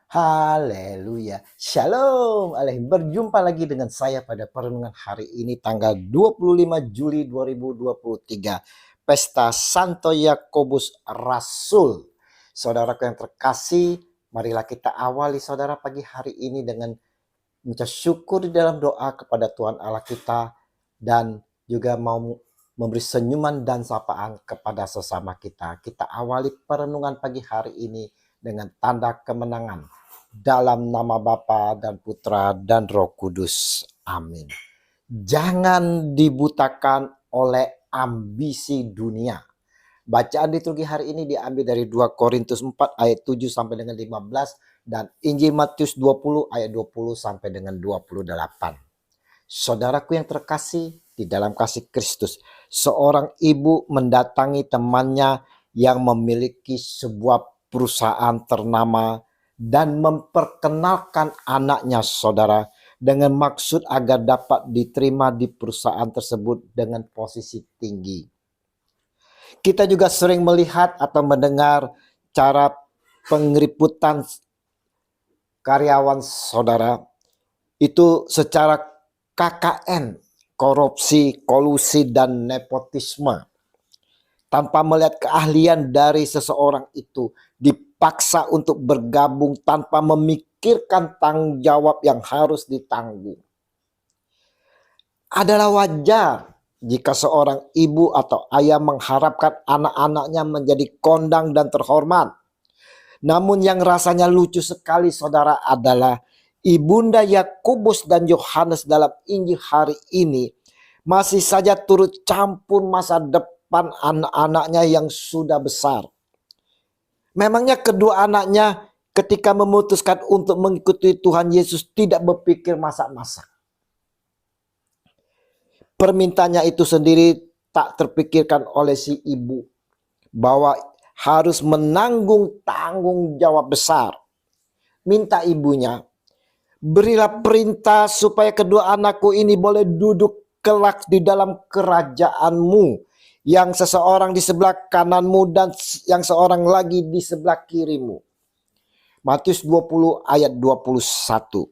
Haleluya. Shalom. Berjumpa lagi dengan saya pada perenungan hari ini tanggal 25 Juli 2023. Pesta Santo Yakobus Rasul. Saudaraku yang terkasih, marilah kita awali saudara pagi hari ini dengan mengucap syukur di dalam doa kepada Tuhan Allah kita dan juga mau memberi senyuman dan sapaan kepada sesama kita. Kita awali perenungan pagi hari ini dengan tanda kemenangan dalam nama Bapa dan Putra dan Roh Kudus. Amin. Jangan dibutakan oleh ambisi dunia. Bacaan liturgi hari ini diambil dari 2 Korintus 4 ayat 7 sampai dengan 15 dan Injil Matius 20 ayat 20 sampai dengan 28. Saudaraku yang terkasih di dalam kasih Kristus, seorang ibu mendatangi temannya yang memiliki sebuah perusahaan ternama dan memperkenalkan anaknya saudara dengan maksud agar dapat diterima di perusahaan tersebut dengan posisi tinggi. Kita juga sering melihat atau mendengar cara pengeriputan karyawan saudara itu secara KKN, korupsi, kolusi, dan nepotisme. Tanpa melihat keahlian dari seseorang itu, dipaksa untuk bergabung tanpa memikirkan tanggung jawab yang harus ditanggung. Adalah wajar jika seorang ibu atau ayah mengharapkan anak-anaknya menjadi kondang dan terhormat. Namun yang rasanya lucu sekali saudara adalah Ibunda Yakobus dan Yohanes dalam Injil hari ini masih saja turut campur masa depan anak-anaknya yang sudah besar. Memangnya kedua anaknya ketika memutuskan untuk mengikuti Tuhan Yesus tidak berpikir masak-masak. Permintaannya itu sendiri tak terpikirkan oleh si ibu bahwa harus menanggung tanggung jawab besar. Minta ibunya, berilah perintah supaya kedua anakku ini boleh duduk kelak di dalam kerajaanmu, yang seseorang di sebelah kananmu dan yang seorang lagi di sebelah kirimu. Matius 20 ayat 21.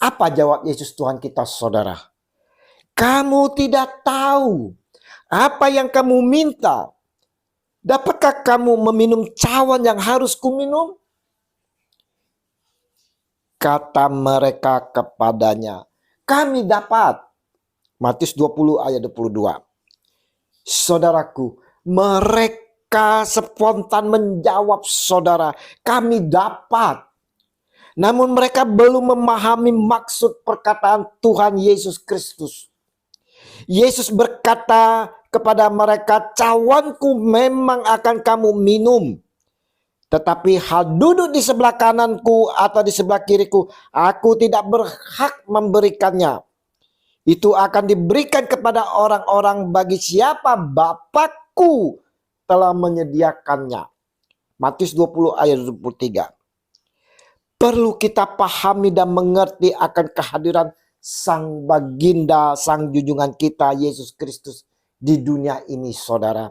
Apa jawab Yesus Tuhan kita saudara? Kamu tidak tahu apa yang kamu minta. Dapatkah kamu meminum cawan yang harus kuminum? Kata mereka kepadanya, kami dapat. Matius 20 ayat 22. Saudaraku, mereka spontan menjawab saudara, kami dapat. Namun mereka belum memahami maksud perkataan Tuhan Yesus Kristus. Yesus berkata kepada mereka, cawanku memang akan kamu minum. Tetapi hal duduk di sebelah kananku atau di sebelah kiriku, aku tidak berhak memberikannya. Itu akan diberikan kepada orang-orang bagi siapa Bapakku telah menyediakannya. Matius 20 ayat 23. Perlu kita pahami dan mengerti akan kehadiran Sang Baginda, Sang Junjungan kita Yesus Kristus di dunia ini saudara.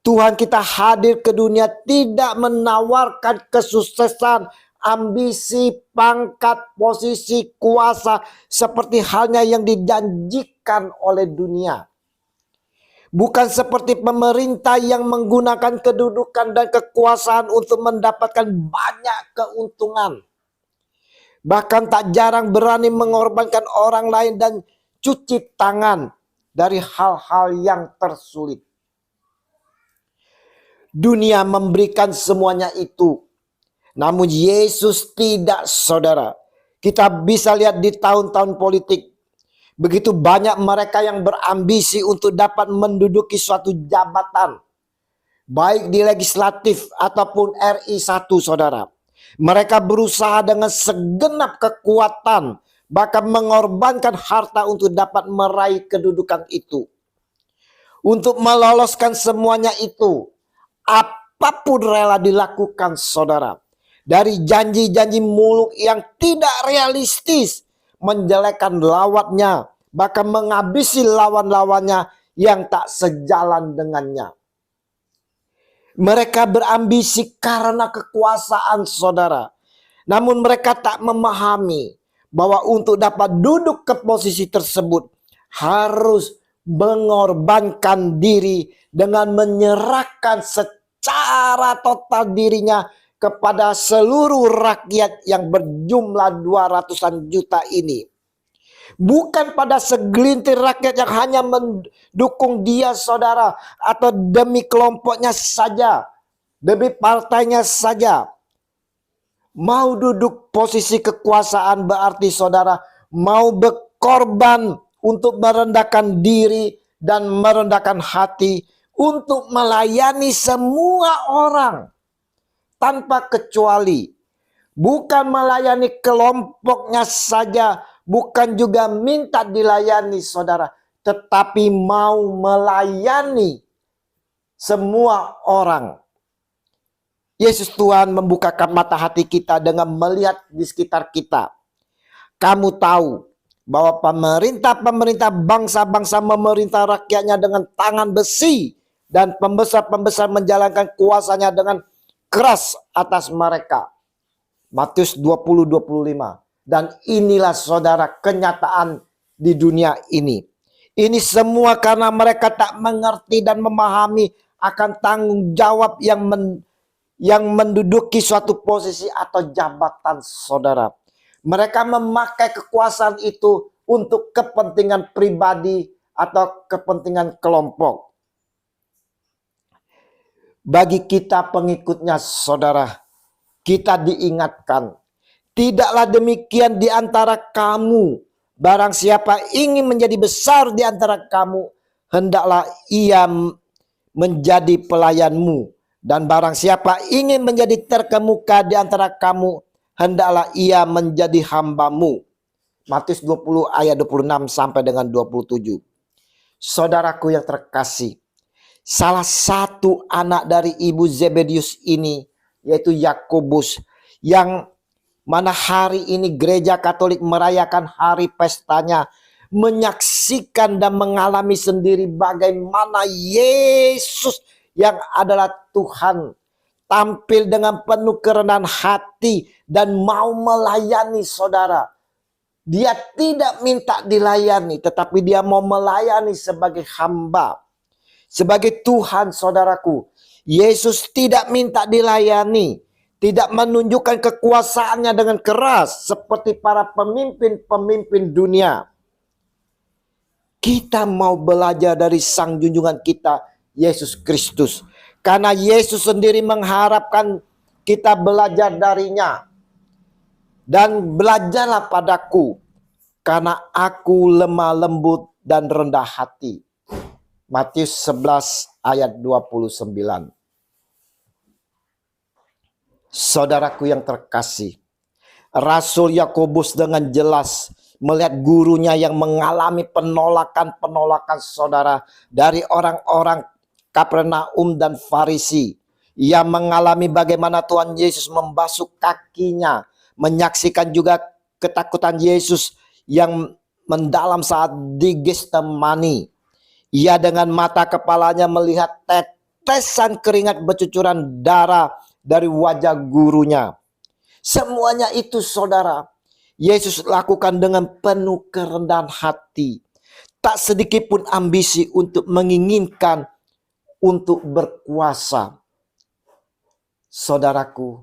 Tuhan kita hadir ke dunia tidak menawarkan kesuksesan, ambisi, pangkat, posisi, kuasa seperti halnya yang dijanjikan oleh dunia. Bukan seperti pemerintah yang menggunakan kedudukan dan kekuasaan untuk mendapatkan banyak keuntungan. Bahkan tak jarang berani mengorbankan orang lain dan cuci tangan dari hal-hal yang tersulit. Dunia memberikan semuanya itu. Namun Yesus tidak saudara. Kita bisa lihat di tahun-tahun politik. Begitu banyak mereka yang berambisi untuk dapat menduduki suatu jabatan. Baik di legislatif ataupun RI 1 saudara. Mereka berusaha dengan segenap kekuatan, bahkan mengorbankan harta untuk dapat meraih kedudukan itu. Untuk meloloskan semuanya itu, apapun rela dilakukan saudara. Dari janji-janji muluk yang tidak realistis, menjelekkan lawannya, bahkan menghabisi lawan-lawannya yang tak sejalan dengannya. Mereka berambisi karena kekuasaan, saudara. Namun mereka tak memahami bahwa untuk dapat duduk ke posisi tersebut harus mengorbankan diri dengan menyerahkan secara total dirinya kepada seluruh rakyat yang berjumlah 200-an juta ini. Bukan pada segelintir rakyat yang hanya mendukung dia, saudara, atau demi kelompoknya saja, demi partainya saja. Mau duduk posisi kekuasaan berarti saudara mau berkorban untuk merendahkan diri dan merendahkan hati untuk melayani semua orang tanpa kecuali. Bukan melayani kelompoknya saja, bukan juga minta dilayani, saudara, tetapi mau melayani semua orang. Yesus Tuhan membukakan mata hati kita dengan melihat di sekitar kita. Kamu tahu bahwa pemerintah bangsa-bangsa memerintah rakyatnya dengan tangan besi, dan pembesar-pembesar menjalankan kuasanya dengan keras atas mereka. Matius 20:25. Dan inilah saudara kenyataan di dunia ini. Ini semua karena mereka tak mengerti dan memahami akan tanggung jawab yang menduduki suatu posisi atau jabatan, saudara. Mereka memakai kekuasaan itu untuk kepentingan pribadi atau kepentingan kelompok. Bagi kita pengikutnya, saudara, kita diingatkan, tidaklah demikian di antara kamu. Barang siapa ingin menjadi besar di antara kamu, hendaklah ia menjadi pelayanmu. Dan barang siapa ingin menjadi terkemuka di antara kamu, hendaklah ia menjadi hambamu. Matius 20 ayat 26 sampai dengan 27. Saudaraku yang terkasih, salah satu anak dari ibu Zebedius ini, yaitu Yakobus, yang mana hari ini gereja Katolik merayakan hari pestanya, menyaksikan dan mengalami sendiri bagaimana Yesus yang adalah Tuhan tampil dengan penuh kerendahan hati dan mau melayani, saudara. Dia tidak minta dilayani, tetapi dia mau melayani sebagai hamba, sebagai Tuhan, saudaraku. Yesus tidak minta dilayani, tidak menunjukkan kekuasaannya dengan keras seperti para pemimpin-pemimpin dunia. Kita mau belajar dari sang junjungan kita, Yesus Kristus. Karena Yesus sendiri mengharapkan kita belajar darinya. Dan belajarlah padaku, karena aku lemah lembut dan rendah hati. Matius 11 ayat 29. Saudaraku yang terkasih, Rasul Yakobus dengan jelas melihat gurunya yang mengalami penolakan-penolakan, saudara, dari orang-orang Kapernaum dan Farisi. Ia mengalami bagaimana Tuhan Yesus membasuh kakinya, menyaksikan juga ketakutan Yesus yang mendalam saat di Getsemani. Ia dengan mata kepalanya melihat tetesan keringat bercucuran darah dari wajah gurunya. Semuanya itu, saudara, Yesus lakukan dengan penuh kerendahan hati. Tak sedikit pun ambisi untuk menginginkan untuk berkuasa. Saudaraku,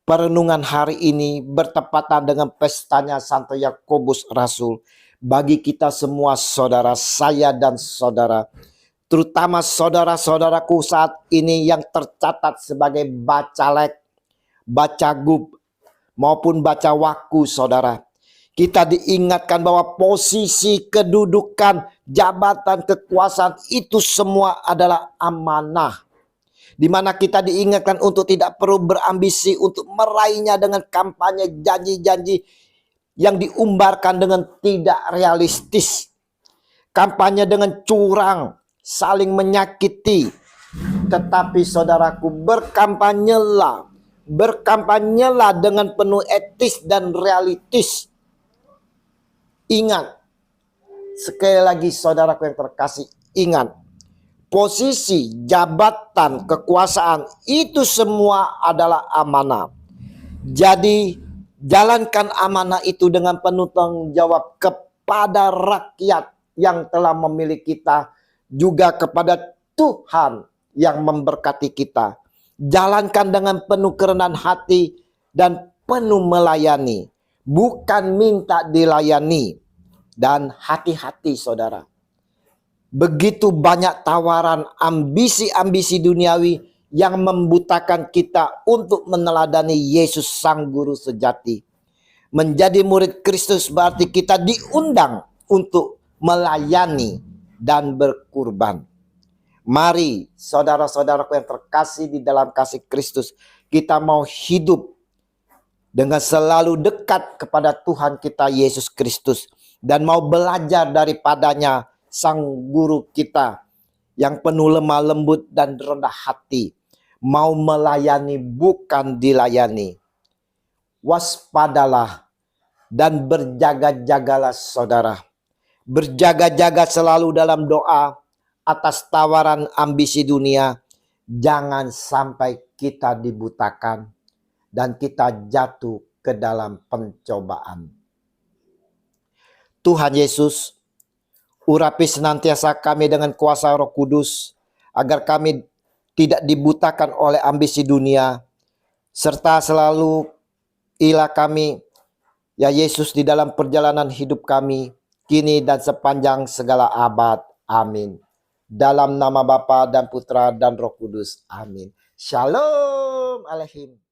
perenungan hari ini bertepatan dengan pestanya Santo Yakobus Rasul. Bagi kita semua, saudara, saya dan saudara, terutama saudara-saudaraku saat ini yang tercatat sebagai bacalek, bacagub, maupun baca waku, saudara. Kita diingatkan bahwa posisi, kedudukan, jabatan, kekuasaan itu semua adalah amanah. Di mana kita diingatkan untuk tidak perlu berambisi untuk meraihnya dengan kampanye janji-janji yang diumbarkan dengan tidak realistis. Kampanye dengan curang, saling menyakiti. Tetapi saudaraku, berkampanyelah dengan penuh etis dan realistis. Ingat, sekali lagi saudaraku yang terkasih, ingat, posisi, jabatan, kekuasaan, itu semua adalah amanah. Jadi jalankan amanah itu dengan penuh tanggung jawab kepada rakyat yang telah memilih kita, juga kepada Tuhan yang memberkati kita. Jalankan dengan penuh kerendahan hati dan penuh melayani, bukan minta dilayani. Dan hati-hati saudara, begitu banyak tawaran ambisi-ambisi duniawi yang membutakan kita untuk meneladani Yesus Sang Guru sejati. Menjadi murid Kristus berarti kita diundang untuk melayani dan berkurban. Mari saudara-saudaraku yang terkasih di dalam kasih Kristus, kita mau hidup dengan selalu dekat kepada Tuhan kita Yesus Kristus, dan mau belajar daripadanya, Sang Guru kita yang penuh lemah lembut dan rendah hati. Mau melayani bukan dilayani. Waspadalah dan berjaga-jagalah saudara. Berjaga-jaga selalu dalam doa atas tawaran ambisi dunia. Jangan sampai kita dibutakan dan kita jatuh ke dalam pencobaan. Tuhan Yesus, urapi senantiasa kami dengan kuasa Roh Kudus, agar kami tidak dibutakan oleh ambisi dunia, serta selalu ilah kami, ya Yesus, di dalam perjalanan hidup kami, kini dan sepanjang segala abad. Amin. Dalam nama Bapa dan Putra dan Roh Kudus. Amin. Shalom Aleichem.